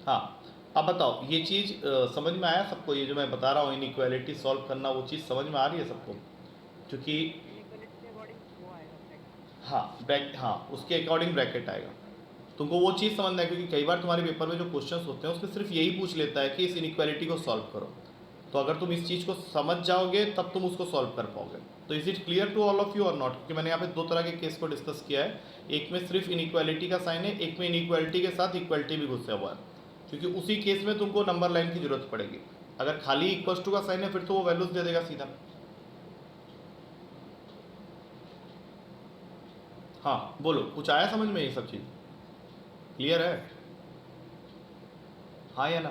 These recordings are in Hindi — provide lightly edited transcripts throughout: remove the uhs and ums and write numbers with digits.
हाँ, अब बताओ ये चीज़ समझ में आया सबको? ये जो मैं बता रहा हूँ इनइक्वालिटी सॉल्व करना, वो चीज़ समझ में आ रही है सबको? क्योंकि इनइक्वालिटी के अकॉर्डिंग वो आएगा ब्रैकेट। हाँ उसके अकॉर्डिंग ब्रैकेट आएगा। तुमको वो चीज़ समझना है, क्योंकि कई बार तुम्हारे पेपर में जो क्वेश्चंस होते हैं उसमें सिर्फ यही पूछ लेता है कि इस इनइक्वालिटी को सॉल्व करो। तो अगर तुम इस चीज़ को समझ जाओगे तब तुम उसको सॉल्व कर पाओगे। तो is it clear to all of you और नॉट? क्योंकि मैंने यहाँ पे दो तरह के केस को डिस्कस किया है। एक में सिर्फ इनइक्वालिटी का साइन है, एक में इनइक्वालिटी के साथ इक्वलिटी भी घुसा हुआ है, क्योंकि उसी केस में तुमको नंबर लाइन की जरूरत पड़ेगी। अगर खाली इक्वल्स टू का साइन है फिर तो वो वैल्यूज दे देगा सीधा। हाँ बोलो, कुछ आया समझ में? ये सब चीज़ क्लियर है? हाँ या ना?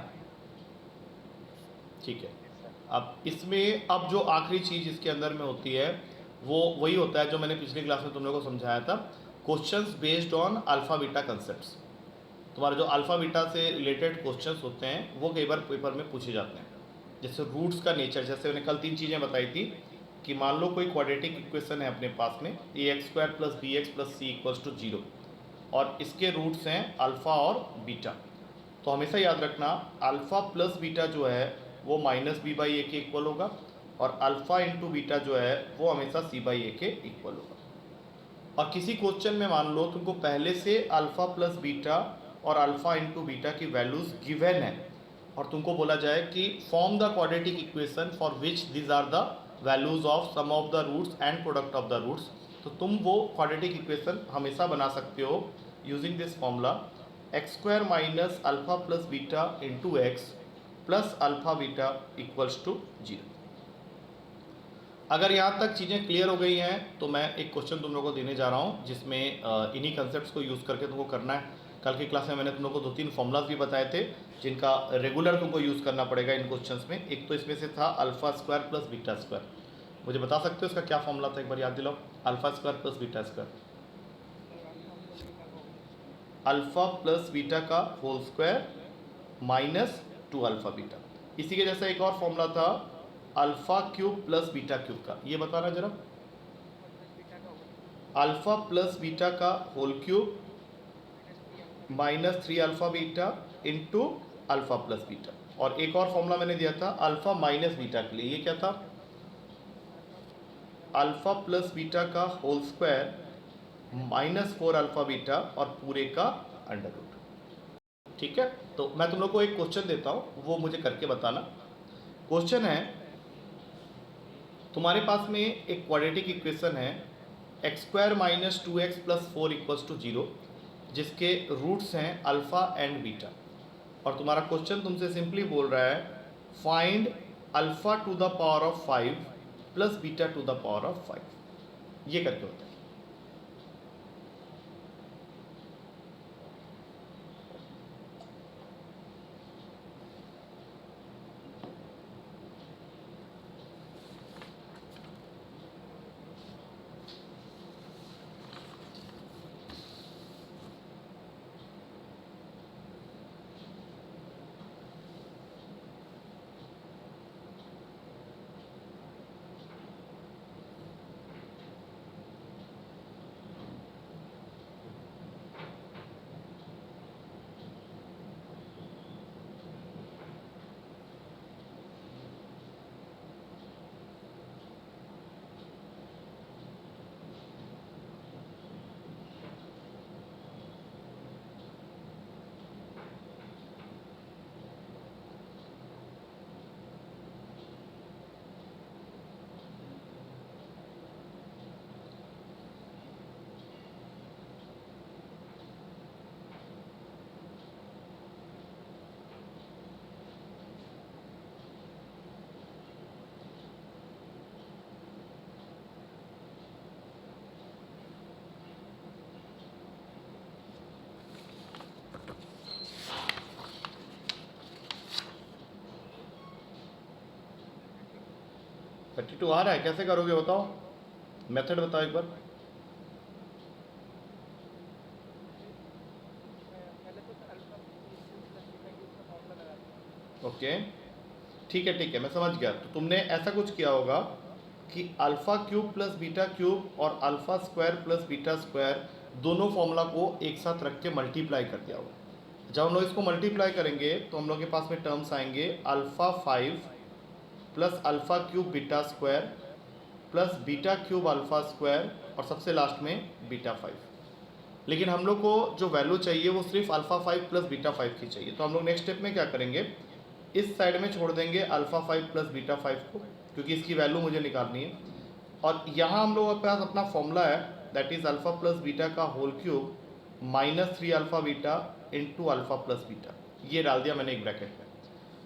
ठीक है। Yes sir. अब इसमें अब जो आखिरी चीज़ इसके अंदर में होती है वो वही होता है जो मैंने पिछली क्लास में तुम लोगों को समझाया था, questions based on alpha beta concepts. तुम्हारे जो अल्फ़ा बीटा से रिलेटेड क्वेश्चंस होते हैं वो कई बार पेपर में पूछे जाते हैं। जैसे रूट्स का नेचर, जैसे मैंने कल तीन चीज़ें बताई थी कि मान लो कोई क्वाड्रेटिक इक्वेशन है अपने पास में, a x square plus b x plus c equals to zero, और इसके रूट्स हैं अल्फ़ा और बीटा। तो हमेशा याद रखना अल्फ़ा प्लस बीटा जो है वो माइनस बी बाई ए के इक्वल होगा, और अल्फ़ा इंटू बीटा जो है वो हमेशा सी बाई ए के इक्वल होगा। और किसी क्वेश्चन में मान लो तुमको पहले से अल्फ़ा प्लस बीटा और अल्फ़ा इंटू बीटा की वैल्यूज़ गिवन है, और तुमको बोला जाए कि form the quadratic equation for which these are the values of sum of the roots and product of the roots, तो तुम वो क्वाड्रेटिक इक्वेशन हमेशा बना सकते हो using this formula x square minus alpha plus beta into x plus alpha beta equals to zero. अगर यहाँ तक चीज़ें क्लियर हो गई हैं तो मैं एक क्वेश्चन तुम लोगों को देने जा रहा हूँ जिसमें इन्हीं कंसेप्ट्स को यूज़ करके तुमको करना है। कल की क्लास में मैंने तुम लोगों को दो तीन फॉर्मूलाज भी बताए थे जिनका रेगुलर तुमको यूज़ करना पड़ेगा इन क्वेश्चंस में। एक तो इसमें से था alpha square plus beta square. मुझे बता सकते हो इसका क्या फॉर्मूला था? एक बार याद दिलाओ। Alpha square plus beta square. Sir alpha plus beta का whole square. Alpha plus beta का whole square minus two alpha beta. इसी के जैसा एक और फॉर्मूला था alpha cube plus beta cube का, ये बताना जरा। अल्फा प्लस बीटा का whole cube alpha plus beta का whole cube minus three alpha beta. Minus three alpha beta into alpha plus beta. और एक और फॉर्मूला मैंने दिया था अल्फ़ा माइनस बीटा के लिए, ये क्या था? अल्फा प्लस बीटा का अल्फ़ा प्लस बीटा का whole square minus four alpha beta और पूरे का अंडर रूट। ठीक है, तो मैं तुम लोग को एक क्वेश्चन देता हूँ, वो मुझे करके बताना। क्वेश्चन है तुम्हारे पास में एक क्वाड्रेटिक इक्वेशन है x square minus two x plus four equals to zero, जिसके रूट्स हैं अल्फ़ा एंड बीटा। और तुम्हारा क्वेश्चन तुमसे सिंपली बोल रहा है find alpha to the power of five plus beta to the power of five. ये करके होता है। 32 आ रहा है, कैसे करोगे बताओ? मेथड बताओ एक बार। पहले तो sir alpha cube plus beta cube का फॉर्मूला लगाते हैं। ओके ठीक है मैं समझ गया। तो तुमने ऐसा कुछ किया होगा कि alpha cube plus beta cube और alpha square plus beta square दोनों फॉर्मूला को एक साथ रख के मल्टीप्लाई कर दिया होगा। जब हम लोग इसको मल्टीप्लाई करेंगे तो हम लोग के पास में टर्म्स आएंगे alpha 5 plus alpha cube beta square plus beta cube alpha square और सबसे लास्ट में बीटा 5। लेकिन हम लोग को जो वैल्यू चाहिए वो सिर्फ अल्फ़ा 5 प्लस बीटा 5 की चाहिए। तो हम लोग नेक्स्ट स्टेप में क्या करेंगे, इस साइड में छोड़ देंगे अल्फ़ा 5 प्लस बीटा 5 को, क्योंकि इसकी वैल्यू मुझे निकालनी है। और यहाँ हम लोगों के पास अपना फॉर्मूला है, that is alpha plus beta का whole cube minus 3 alpha beta into alpha plus beta, ये डाल दिया मैंने एक ब्रैकेट में।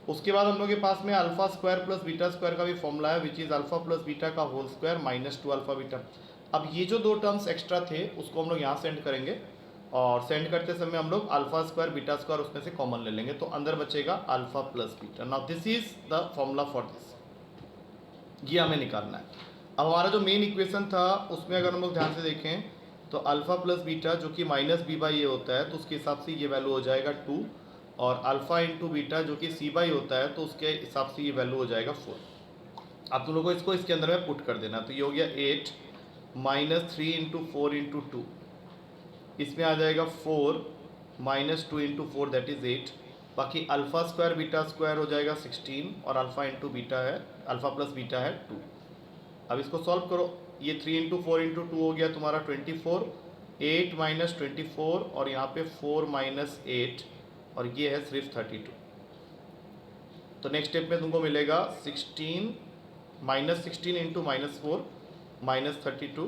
उसके बाद हम लोग के पास में alpha square plus beta square का भी फॉर्मूला है, which is alpha plus beta का whole square minus 2 alpha beta. अब ये जो दो टर्म्स एक्स्ट्रा थे उसको हम लोग यहाँ सेंड करेंगे, और सेंड करते समय हम लोग अल्फ़ा स्क्वायर बीटा स्क्वायर उसमें से कॉमन ले लेंगे, तो अंदर बचेगा alpha plus beta. Now this is the formula for this, ये हमें निकालना है। अब हमारा जो मेन इक्वेशन था उसमें अगर हम लोग ध्यान से देखें तो अल्फ़ा प्लस बीटा जो कि माइनस बी बाई ए होता है, तो उसके हिसाब से ये वैल्यू हो जाएगा 2, और अल्फ़ा इंटू बीटा जो कि सी बाई होता है, तो उसके हिसाब से ये वैल्यू हो जाएगा 4। अब तुम लोग को इसको इसके अंदर में पुट कर देना, तो ये हो गया 8 माइनस 3 इंटू 4 इंटू 2, इसमें आ जाएगा 4 माइनस 2 इंटू 4 दैट इज़ 8। बाकी अल्फ़ा स्क्वायर बीटा स्क्वायर हो जाएगा 16, और अल्फ़ा इंटू बीटा है, अल्फ़ा प्लस बीटा है 2। अब इसको सॉल्व करो, ये 3 इंटू 4 इंटू 2 हो गया तुम्हारा 24, 8 माइनस 24 और यहाँ पे 4 माइनस 8, और ये है सिर्फ 32। तो नेक्स्ट स्टेप में तुमको मिलेगा 16 माइनस 16 इंटू माइनस 4 माइनस 32,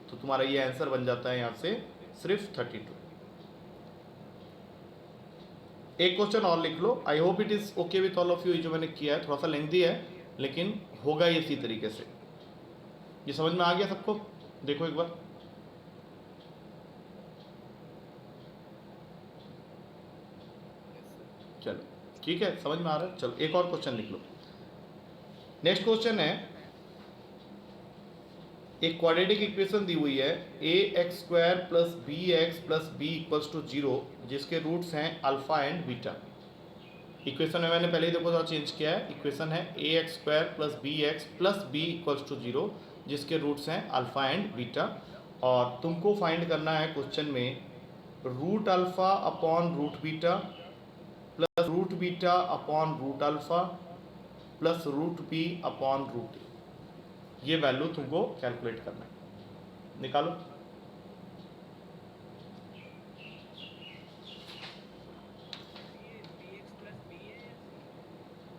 तो तुम्हारा ये आंसर बन जाता है यहाँ से सिर्फ 32। एक क्वेश्चन और लिख लो, I hope it is okay with all of you. ये जो मैंने किया है थोड़ा सा लेंथी है, लेकिन होगा ये इसी तरीके से। ये समझ में आ गया सबको? देखो एक बार, चलो ठीक है, समझ में आ रहा है। चलो एक और क्वेश्चन लिख लो। नेक्स्ट क्वेश्चन है, एक क्वाड्रेटिक इक्वेशन दी हुई है a x square plus b x plus b equals to 0, जिसके रूट्स हैं अल्फा एंड बीटा। इक्वेशन में मैंने पहले ही देखो थोड़ा चेंज किया है, इक्वेशन है a x square plus b x plus b equals to 0, जिसके रूट्स हैं अल्फा एंड बीटा। और तुमको फाइंड करना है क्वेश्चन में root alpha upon root beta plus root beta upon root alpha plus root b upon root a. ये वैल्यू तुमको कैलकुलेट करना है, निकालो।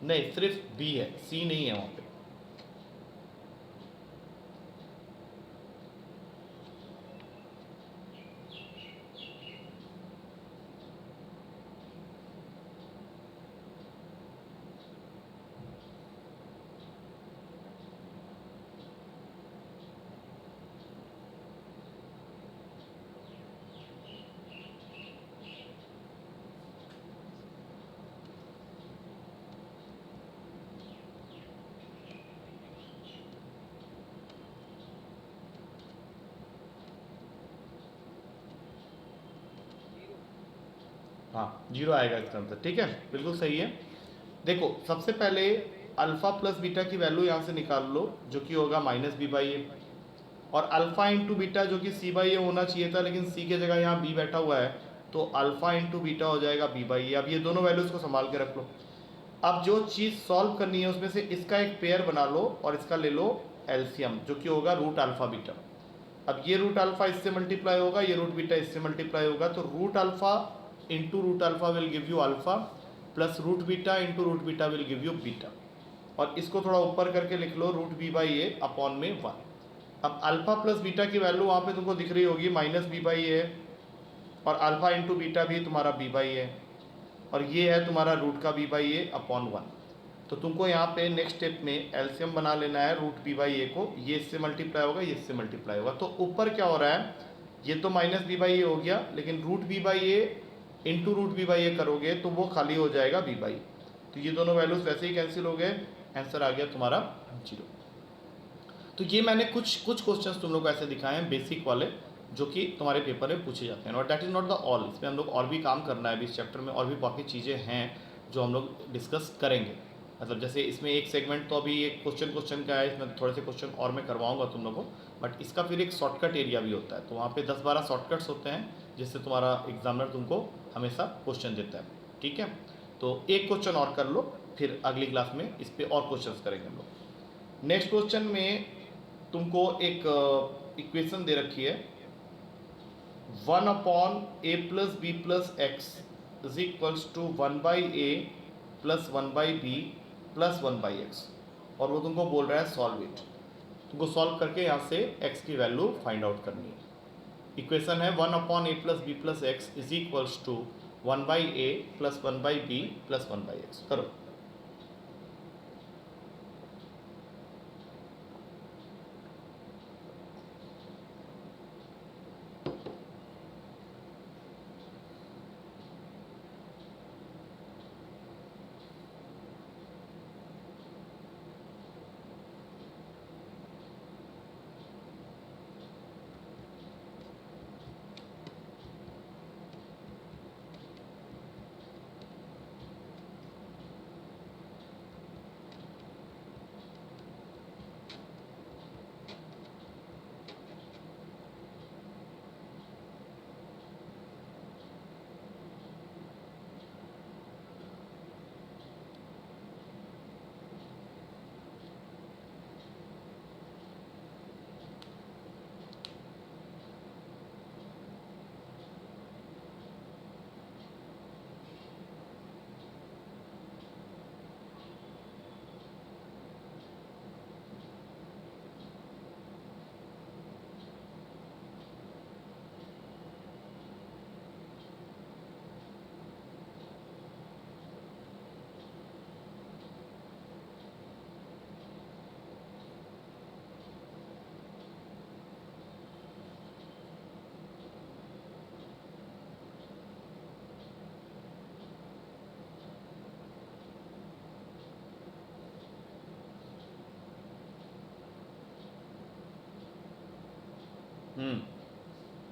नहीं, सिर्फ बी है, सी नहीं है वहाँ पे। हाँ, 0 आएगा इसका आंसर, ठीक है, बिल्कुल सही है। देखो सबसे पहले अल्फ़ा प्लस बीटा की वैल्यू यहाँ से निकाल लो, जो कि होगा माइनस बी बाई ए, और अल्फ़ा इंटू बीटा जो कि सी बाई ए होना चाहिए था, लेकिन सी की जगह यहाँ बी बैठा हुआ है, तो अल्फ़ा इंटू बीटा हो जाएगा बी बाई ए। अब ये दोनों वैल्यूज़ को संभाल के रख लो। अब जो चीज़ सॉल्व करनी है उसमें से इसका एक पेयर बना लो और इसका ले लो एलसीएम, जो कि होगा रूट अल्फ़ा बीटा। अब ये रूट अल्फ़ा इससे मल्टीप्लाई होगा, ये रूट बीटा इससे मल्टीप्लाई होगा, तो root alpha into root alpha will give you alpha plus root beta into root beta will give you beta. और इसको थोड़ा ऊपर करके लिख लो root b by a upon में 1। अब अल्फ़ा प्लस बीटा की वैल्यू वहाँ पे तुमको दिख रही होगी माइनस बी बाई ए, और अल्फ़ा इंटू बीटा भी तुम्हारा बी बाई ए, और ये है तुम्हारा रूट का बी बाई ए अपॉन 1। तो तुमको यहाँ पे नेक्स्ट स्टेप में एलसीएम बना लेना है रूट बी बाई ए को, ये इससे मल्टीप्लाई होगा, ये इससे मल्टीप्लाई होगा। तो ऊपर क्या हो रहा है, ये तो माइनस बी बाई ए हो गया, लेकिन root b by a into root b by a करोगे तो वो खाली हो जाएगा बी बाई। तो ये दोनों वैल्यूज वैसे ही कैंसिल हो गए, आंसर आ गया तुम्हारा 0। तो ये मैंने कुछ क्वेश्चंस तुम लोग को ऐसे दिखाए हैं बेसिक वाले, जो कि तुम्हारे पेपर में पूछे जाते हैं। और that is not the all, इसमें हम लोग और भी काम करना है अभी इस चैप्टर में, और भी बाकी चीज़ें हैं जो हम लोग डिस्कस करेंगे। मतलब जैसे इसमें एक सेगमेंट तो अभी एक क्वेश्चन का है, इसमें थोड़े से क्वेश्चन और मैं करवाऊंगा तुम लोगों को, बट इसका फिर एक शॉर्टकट एरिया भी होता है, तो वहाँ पे 10-12 शॉर्टकट्स होते हैं जिससे तुम्हारा एग्जामिनर तुमको हमेशा क्वेश्चन देता है, ठीक है। तो एक क्वेश्चन और कर लो, फिर अगली क्लास में इस पे और क्वेश्चंस करेंगे हम लोग। नेक्स्ट क्वेश्चन में तुमको एक इक्वेशन दे रखी है 1/a + b + x = 1/a + 1/b + 1/x, और वो तुमको बोल रहा है सॉल्व इट। तुमको सॉल्व करके यहाँ से x की वैल्यू फाइंड आउट करनी है। इक्वेशन है 1/a + b + x = 1/a + 1/b + 1/x। करो।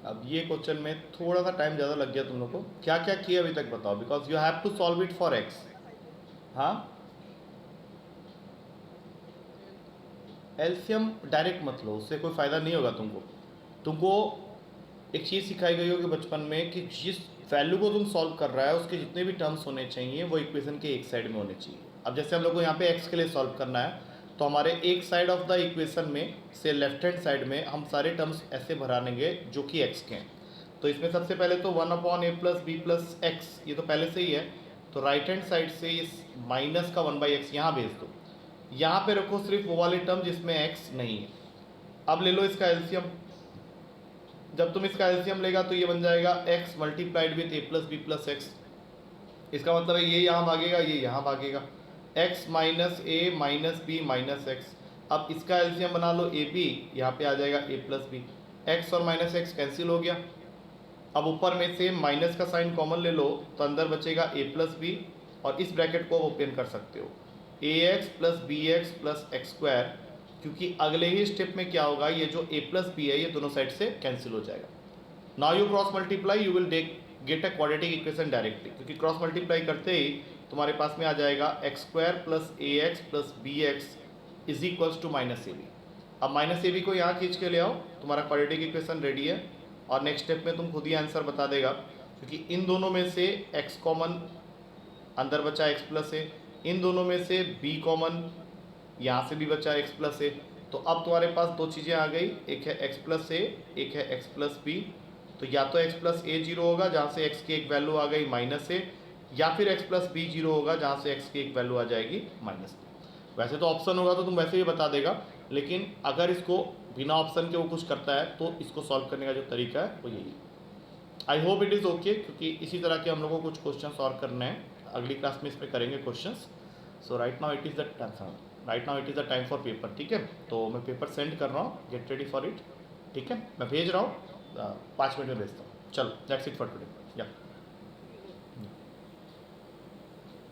अब ये क्वेश्चन में थोड़ा सा टाइम ज़्यादा लग गया तुम लोग को। क्या क्या किया अभी तक बताओ, because you have to solve it for x. हाँ, एलसीएम डायरेक्ट मत लो, उससे कोई फ़ायदा नहीं होगा तुमको। तुमको एक चीज़ सिखाई गई होगी बचपन में कि जिस वैल्यू को तुम सॉल्व कर रहा है उसके जितने भी टर्म्स होने चाहिए वो इक्वेशन के एक साइड में होने चाहिए। अब जैसे हम लोग को यहाँ पे एक्स के लिए सॉल्व करना है, तो हमारे एक साइड ऑफ द इक्वेशन में से लेफ्ट हैंड साइड में हम सारे टर्म्स ऐसे भरानेंगे जो कि एक्स के हैं। तो इसमें सबसे पहले तो 1/a + b + x, ये तो पहले से ही है। तो राइट हैंड साइड से इस माइनस का 1/x यहाँ भेज दो। यहाँ पे रखो सिर्फ वो वाले टर्म जिसमें x नहीं है। अब ले लो इसका एलसीएम। जब तुम इसका एलसीएम लेगा तो ये बन जाएगा x × a + b + x। इसका मतलब है ये यहाँ भागेगा, ये यहाँ भागेगा, x - a - b - x। अब इसका एलसीएम बना लो ab, यहाँ पे आ जाएगा a + b। x और -x कैंसिल हो गया। अब ऊपर में से माइनस का साइन कॉमन ले लो तो अंदर बचेगा a + b, और इस ब्रैकेट को ओपन कर सकते हो ax + bx + x², क्योंकि अगले ही स्टेप में क्या होगा, ये जो a + b है ये दोनों साइड से कैंसिल हो जाएगा। Now you cross multiply, you will get a quadratic equation directly, क्योंकि क्रॉस मल्टीप्लाई करते ही तुम्हारे पास में आ जाएगा x² + ax + bx = -ab। अब -ab को यहाँ खींच के ले आओ, तुम्हारा क्वाड्रेटिक इक्वेशन रेडी है। और नेक्स्ट स्टेप में तुम खुद ही आंसर बता देगा, क्योंकि इन दोनों में से x कॉमन अंदर बचा x + a, इन दोनों में से b कॉमन यहाँ से भी बचा x + a। तो अब तुम्हारे पास दो चीज़ें आ गई, एक है x + a, एक है x + b। तो या तो x + a 0 होगा जहाँ से x की एक वैल्यू आ गई -a, या फिर x + b 0 होगा जहाँ से x की एक वैल्यू आ जाएगी -b। वैसे तो ऑप्शन होगा तो तुम वैसे ही बता देगा, लेकिन अगर इसको बिना ऑप्शन के वो कुछ करता है तो इसको सॉल्व करने का जो तरीका है वो यही। आई होप इट इज़ ओके, क्योंकि इसी तरह के हम लोगों को कुछ क्वेश्चन और करने हैं। अगली क्लास में इस पर करेंगे question. So right now it is the time for paper, ठीक है। तो मैं पेपर सेंड कर रहा हूँ, गेट रेडी फॉर इट, ठीक है। मैं भेज रहा हूँ, 5 मिनट में भेजता हूँ। चलो, दैट्स इट फॉर टुडे।